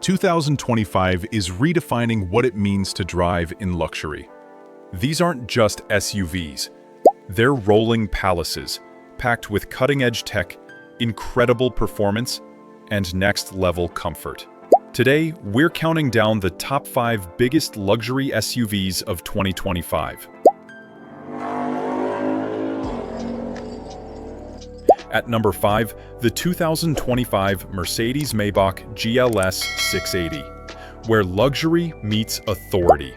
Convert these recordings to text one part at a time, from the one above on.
2025 is redefining what it means to drive in luxury. These aren't just SUVs. They're rolling palaces, packed with cutting-edge tech, incredible performance, and next-level comfort. Today, we're counting down the top 5 biggest luxury SUVs of 2025. At number 5, the 2025 Mercedes-Maybach GLS 680, where luxury meets authority.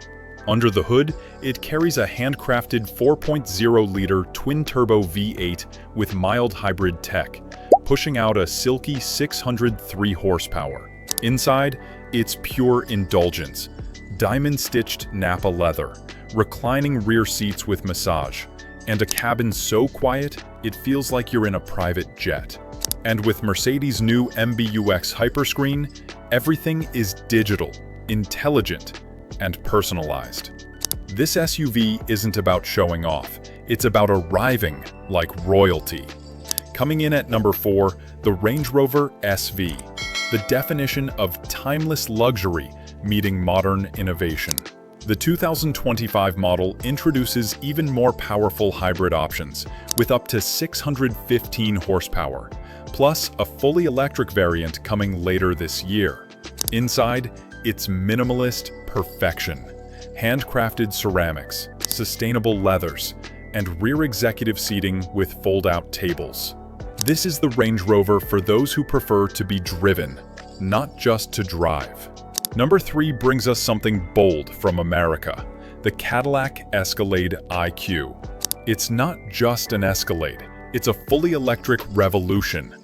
Under the hood, it carries a handcrafted 4.0-liter twin-turbo V8 with mild hybrid tech, pushing out a silky 603 horsepower. Inside, it's pure indulgence. Diamond-stitched Napa leather, reclining rear seats with massage, and a cabin so quiet, it feels like you're in a private jet. And with Mercedes' new MBUX Hyperscreen, everything is digital, intelligent, and personalized. This SUV isn't about showing off, it's about arriving like royalty. Coming in at number 4, the Range Rover SV, the definition of timeless luxury meeting modern innovation. The 2025 model introduces even more powerful hybrid options, with up to 615 horsepower, plus a fully electric variant coming later this year. Inside, it's minimalist perfection. Handcrafted ceramics, sustainable leathers, and rear executive seating with fold-out tables. This is the Range Rover for those who prefer to be driven, not just to drive. Number 3 brings us something bold from America, the Cadillac Escalade IQ. It's not just an Escalade, it's a fully electric revolution.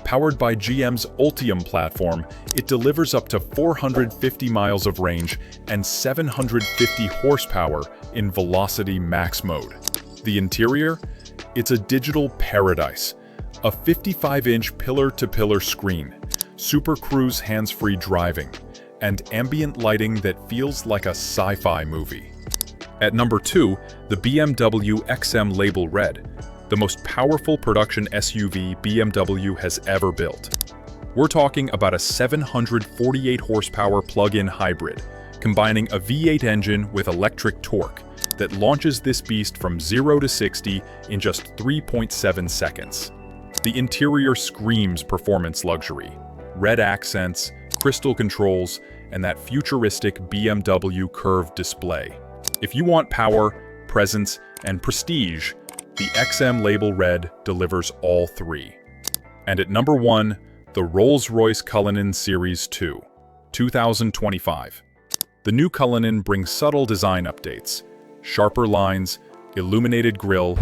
Powered by GM's Ultium platform, it delivers up to 450 miles of range and 750 horsepower in Velocity Max mode. The interior? It's a digital paradise. A 55-inch pillar-to-pillar screen, Super Cruise hands-free driving, and ambient lighting that feels like a sci-fi movie. At number 2, the BMW XM Label Red, the most powerful production SUV BMW has ever built. We're talking about a 748 horsepower plug-in hybrid, combining a V8 engine with electric torque that launches this beast from 0 to 60 in just 3.7 seconds. The interior screams performance luxury. Red accents, crystal controls, and that futuristic BMW curved display. If you want power, presence, and prestige, the XM Label Red delivers all three. And at number 1, the Rolls-Royce Cullinan Series II, 2025. The new Cullinan brings subtle design updates, sharper lines, illuminated grille,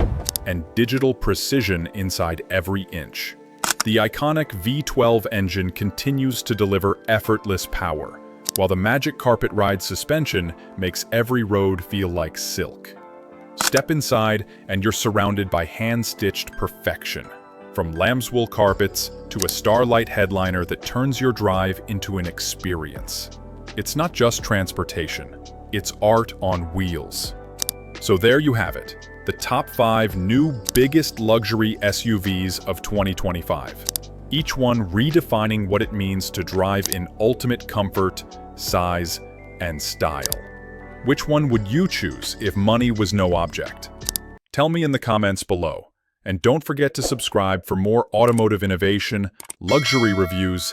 and digital precision inside every inch. The iconic V12 engine continues to deliver effortless power, while the Magic Carpet Ride suspension makes every road feel like silk. Step inside and you're surrounded by hand-stitched perfection. From lambswool carpets to a starlight headliner that turns your drive into an experience. It's not just transportation, it's art on wheels. So there you have it, the top 5 new biggest luxury SUVs of 2025. Each one redefining what it means to drive in ultimate comfort, size, and style. Which one would you choose if money was no object? Tell me in the comments below. And don't forget to subscribe for more automotive innovation, luxury reviews,